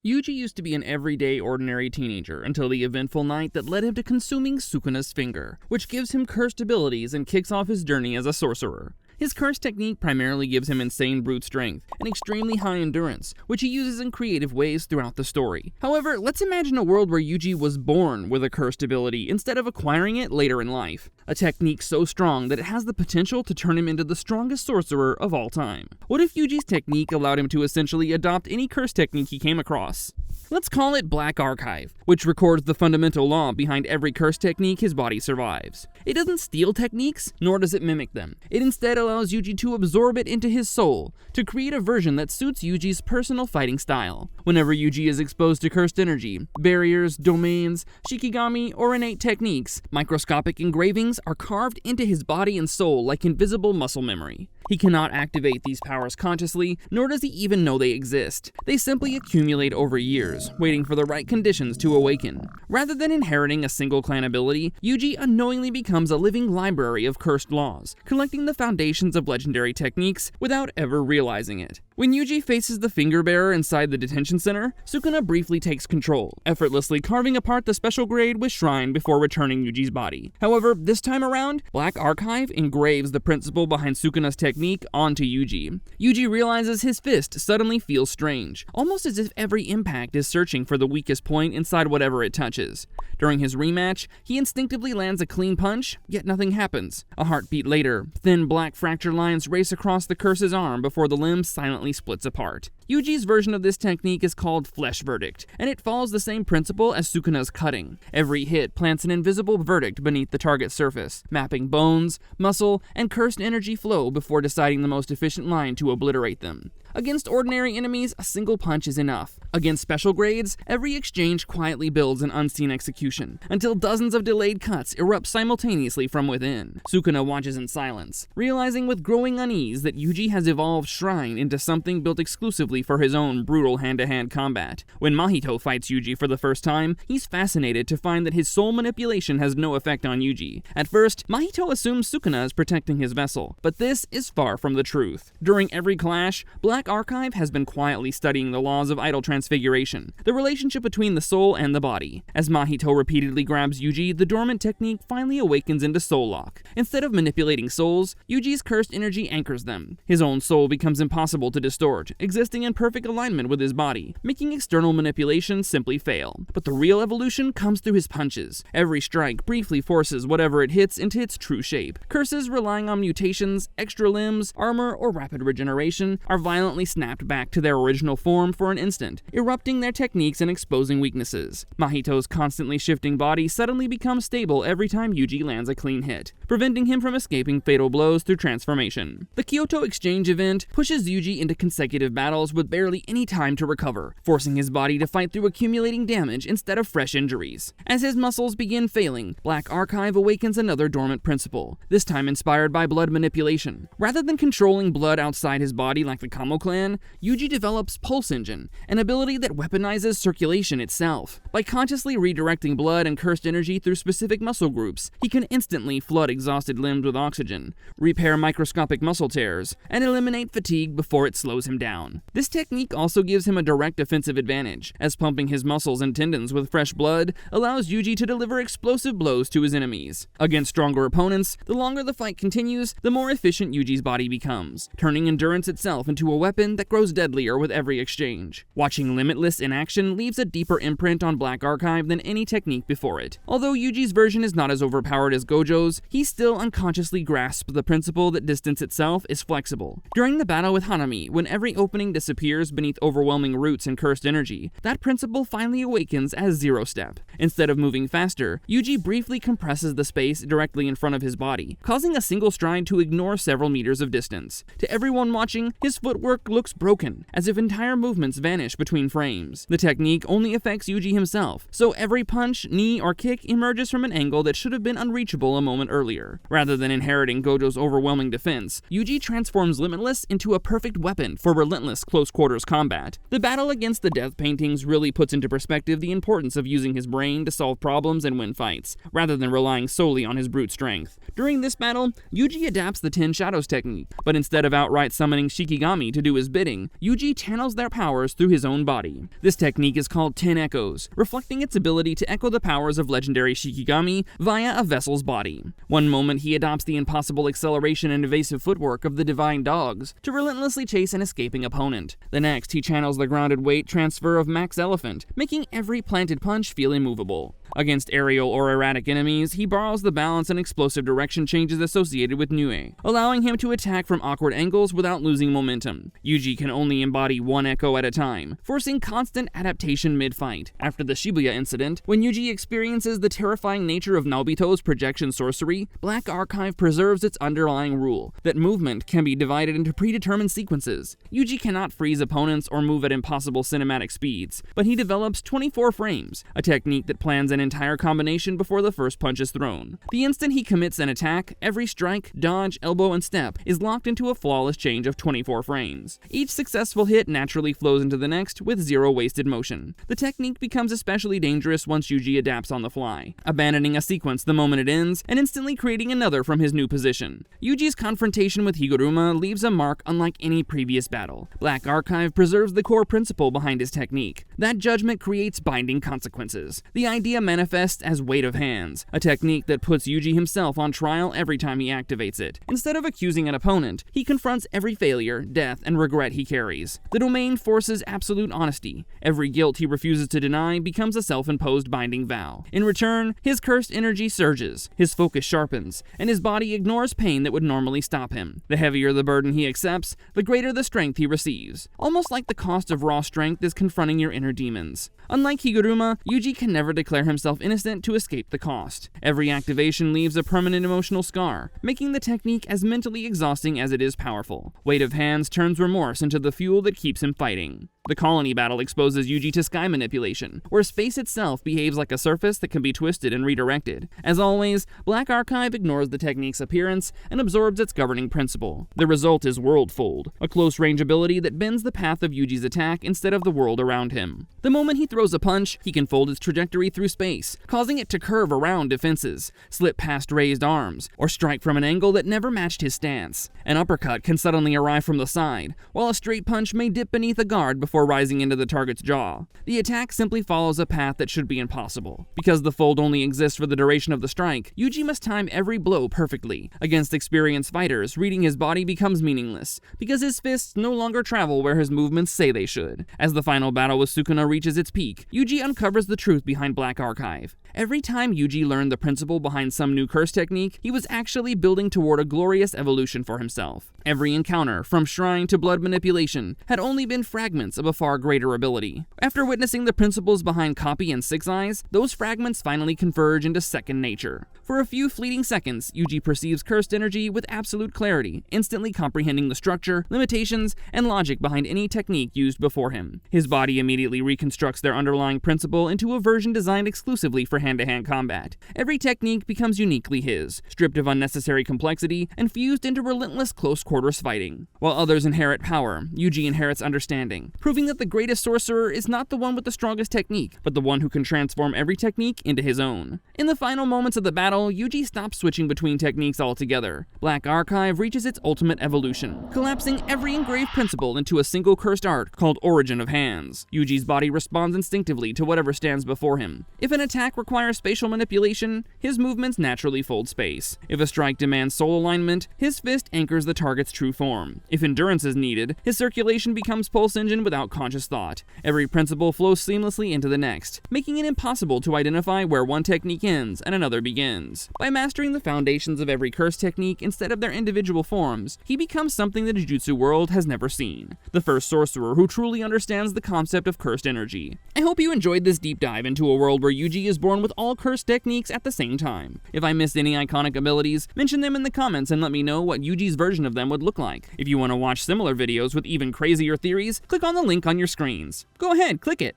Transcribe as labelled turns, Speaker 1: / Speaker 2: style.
Speaker 1: Yuji used to be an everyday, ordinary teenager until the eventful night that led him to consuming Sukuna's finger, which gives him cursed abilities and kicks off his journey as a sorcerer. His curse technique primarily gives him insane brute strength and extremely high endurance, which he uses in creative ways throughout the story. However, let's imagine a world where Yuji was born with a cursed ability instead of acquiring it later in life. A technique so strong that it has the potential to turn him into the strongest sorcerer of all time. What if Yuji's technique allowed him to essentially adopt any curse technique he came across? Let's call it Black Archive, which records the fundamental law behind every curse technique his body survives. It doesn't steal techniques, nor does it mimic them. It instead allows Yuji to absorb it into his soul, to create a version that suits Yuji's personal fighting style. Whenever Yuji is exposed to cursed energy, barriers, domains, shikigami, or innate techniques, microscopic engravings are carved into his body and soul like invisible muscle memory. He cannot activate these powers consciously, nor does he even know they exist. They simply accumulate over years, waiting for the right conditions to awaken. Rather than inheriting a single clan ability, Yuji unknowingly becomes a living library of cursed laws, collecting the foundations of legendary techniques without ever realizing it. When Yuji faces the finger bearer inside the detention center, Sukuna briefly takes control, effortlessly carving apart the special grade with Shrine before returning Yuji's body. However, this time around, Black Archive engraves the principle behind Sukuna's technique onto Yuji. Yuji realizes his fist suddenly feels strange, almost as if every impact is searching for the weakest point inside whatever it touches. During his rematch, he instinctively lands a clean punch, yet nothing happens. A heartbeat later, thin black fracture lines race across the curse's arm before the limb silently splits apart. Yuji's version of this technique is called Flesh Verdict, and it follows the same principle as Sukuna's cutting. Every hit plants an invisible verdict beneath the target's surface, mapping bones, muscle, and cursed energy flow before deciding the most efficient line to obliterate them. Against ordinary enemies, a single punch is enough. Against special grades, every exchange quietly builds an unseen execution, until dozens of delayed cuts erupt simultaneously from within. Sukuna watches in silence, realizing with growing unease that Yuji has evolved Shrine into something built exclusively for his own brutal hand-to-hand combat. When Mahito fights Yuji for the first time, he's fascinated to find that his soul manipulation has no effect on Yuji. At first, Mahito assumes Sukuna is protecting his vessel, but this is far from the truth. During every clash, Black Archive has been quietly studying the laws of Idle Transfiguration, the relationship between the soul and the body. As Mahito repeatedly grabs Yuji, the dormant technique finally awakens into Soul Lock. Instead of manipulating souls, Yuji's cursed energy anchors them. His own soul becomes impossible to distort, existing in perfect alignment with his body, making external manipulation simply fail. But the real evolution comes through his punches. Every strike briefly forces whatever it hits into its true shape. Curses relying on mutations, extra limbs, armor, or rapid regeneration are violently snapped back to their original form for an instant, erupting their techniques and exposing weaknesses. Mahito's constantly shifting body suddenly becomes stable every time Yuji lands a clean hit, preventing him from escaping fatal blows through transformation. The Kyoto Exchange event pushes Yuji into consecutive battles with barely any time to recover, forcing his body to fight through accumulating damage instead of fresh injuries. As his muscles begin failing, Black Archive awakens another dormant principle, this time inspired by blood manipulation. Rather than controlling blood outside his body like the Kamo clan, Yuji develops Pulse Engine, an ability that weaponizes circulation itself. By consciously redirecting blood and cursed energy through specific muscle groups, he can instantly flood exhausted limbs with oxygen, repair microscopic muscle tears, and eliminate fatigue before it slows him down. This technique also gives him a direct offensive advantage, as pumping his muscles and tendons with fresh blood allows Yuji to deliver explosive blows to his enemies. Against stronger opponents, the longer the fight continues, the more efficient Yuji's body becomes, turning endurance itself into a weapon that grows deadlier with every exchange. Watching Limitless in action leaves a deeper imprint on Black Archive than any technique before it. Although Yuji's version is not as overpowered as Gojo's, he still unconsciously grasps the principle that distance itself is flexible. During the battle with Hanami, when every opening disappears beneath overwhelming roots and cursed energy, that principle finally awakens as Zero Step. Instead of moving faster, Yuji briefly compresses the space directly in front of his body, causing a single stride to ignore several meters of distance. To everyone watching, his footwork looks broken, as if entire movements vanish between frames. The technique only affects Yuji himself himself, so every punch, knee, or kick emerges from an angle that should have been unreachable a moment earlier. Rather than inheriting Gojo's overwhelming defense, Yuji transforms Limitless into a perfect weapon for relentless close-quarters combat. The battle against the death paintings really puts into perspective the importance of using his brain to solve problems and win fights, rather than relying solely on his brute strength. During this battle, Yuji adapts the 10 Shadows technique, but instead of outright summoning shikami to do his bidding, Yuji channels their powers through his own body. This technique is called 10 Echoes, reflecting its ability to echo the powers of legendary shikigami via a vessel's body. One moment he adopts the impossible acceleration and evasive footwork of the divine dogs to relentlessly chase an escaping opponent. The next, he channels the grounded weight transfer of Max Elephant, making every planted punch feel immovable. Against aerial or erratic enemies, he borrows the balance and explosive direction changes associated with Nue, allowing him to attack from awkward angles without losing momentum. Yuji can only embody one echo at a time, forcing constant adaptation mid-fight. After the Shibuya incident, when Yuji experiences the terrifying nature of Naobito's projection sorcery, Black Archive preserves its underlying rule that movement can be divided into predetermined sequences. Yuji cannot freeze opponents or move at impossible cinematic speeds, but he develops 24 frames, a technique that plans an entire combination before the first punch is thrown. The instant he commits an attack, every strike, dodge, elbow, and step is locked into a flawless change of 24 frames. Each successful hit naturally flows into the next with zero wasted motion. The technique becomes especially dangerous once Yuji adapts on the fly, abandoning a sequence the moment it ends and instantly creating another from his new position. Yuji's confrontation with Higuruma leaves a mark unlike any previous battle. Black Archive preserves the core principle behind his technique. That judgment creates binding consequences. The idea manifests as weight of hands, a technique that puts Yuji himself on trial every time he activates it. Instead of accusing an opponent, he confronts every failure, death, and regret he carries. The domain forces absolute honesty. Every guilt he refuses to deny becomes a self-imposed binding vow. In return, his cursed energy surges, his focus sharpens, and his body ignores pain that would normally stop him. The heavier the burden he accepts, the greater the strength he receives. Almost like the cost of raw strength is confronting your inner demons. Unlike Higuruma, Yuji can never declare himself innocent to escape the cost. Every activation leaves a permanent emotional scar, making the technique as mentally exhausting as it is powerful. Weight of Hands turns remorse into the fuel that keeps him fighting. The colony battle exposes Yuji to sky manipulation, where space itself behaves like a surface that can be twisted and redirected. As always, Black Archive ignores the technique's appearance and absorbs its governing principle. The result is Worldfold, a close-range ability that bends the path of Yuji's attack instead of the world around him. The moment he throws a punch, he can fold its trajectory through space, causing it to curve around defenses, slip past raised arms, or strike from an angle that never matched his stance. An uppercut can suddenly arrive from the side, while a straight punch may dip beneath a guard before rising into the target's jaw. The attack simply follows a path that should be impossible. Because the fold only exists for the duration of the strike, Yuji must time every blow perfectly. Against experienced fighters, reading his body becomes meaningless, because his fists no longer travel where his movements say they should. As the final battle with Sukuna reaches its peak, Yuji uncovers the truth behind Black Archive. Every time Yuji learned the principle behind some new curse technique, he was actually building toward a glorious evolution for himself. Every encounter, from shrine to blood manipulation, had only been fragments of a far greater ability. After witnessing the principles behind Copy and Six Eyes, those fragments finally converge into second nature. For a few fleeting seconds, Yuji perceives cursed energy with absolute clarity, instantly comprehending the structure, limitations, and logic behind any technique used before him. His body immediately reconstructs their underlying principle into a version designed exclusively for hand-to-hand combat. Every technique becomes uniquely his, stripped of unnecessary complexity, and fused into relentless close-quarters fighting. While others inherit power, Yuji inherits understanding, proving that the greatest sorcerer is not the one with the strongest technique, but the one who can transform every technique into his own. In the final moments of the battle, Yuji stops switching between techniques altogether. Black Archive reaches its ultimate evolution, collapsing every engraved principle into a single cursed art called Origin of Hands. Yuji's body responds instinctively to whatever stands before him. If an attack requires spatial manipulation, his movements naturally fold space. If a strike demands soul alignment, his fist anchors the target's true form. If endurance is needed, his circulation becomes pulse engine without conscious thought. Every principle flows seamlessly into the next, making it impossible to identify where one technique ends and another begins. By mastering the foundations of every curse technique instead of their individual forms, he becomes something the Jujutsu world has never seen. The first sorcerer who truly understands the concept of cursed energy. I hope you enjoyed this deep dive into a world where Yuji is born with all cursed techniques at the same time. If I missed any iconic abilities, mention them in the comments and let me know what Yuji's version of them would look like. If you want to watch similar videos with even crazier theories, click on the link on your screens. Go ahead, click it.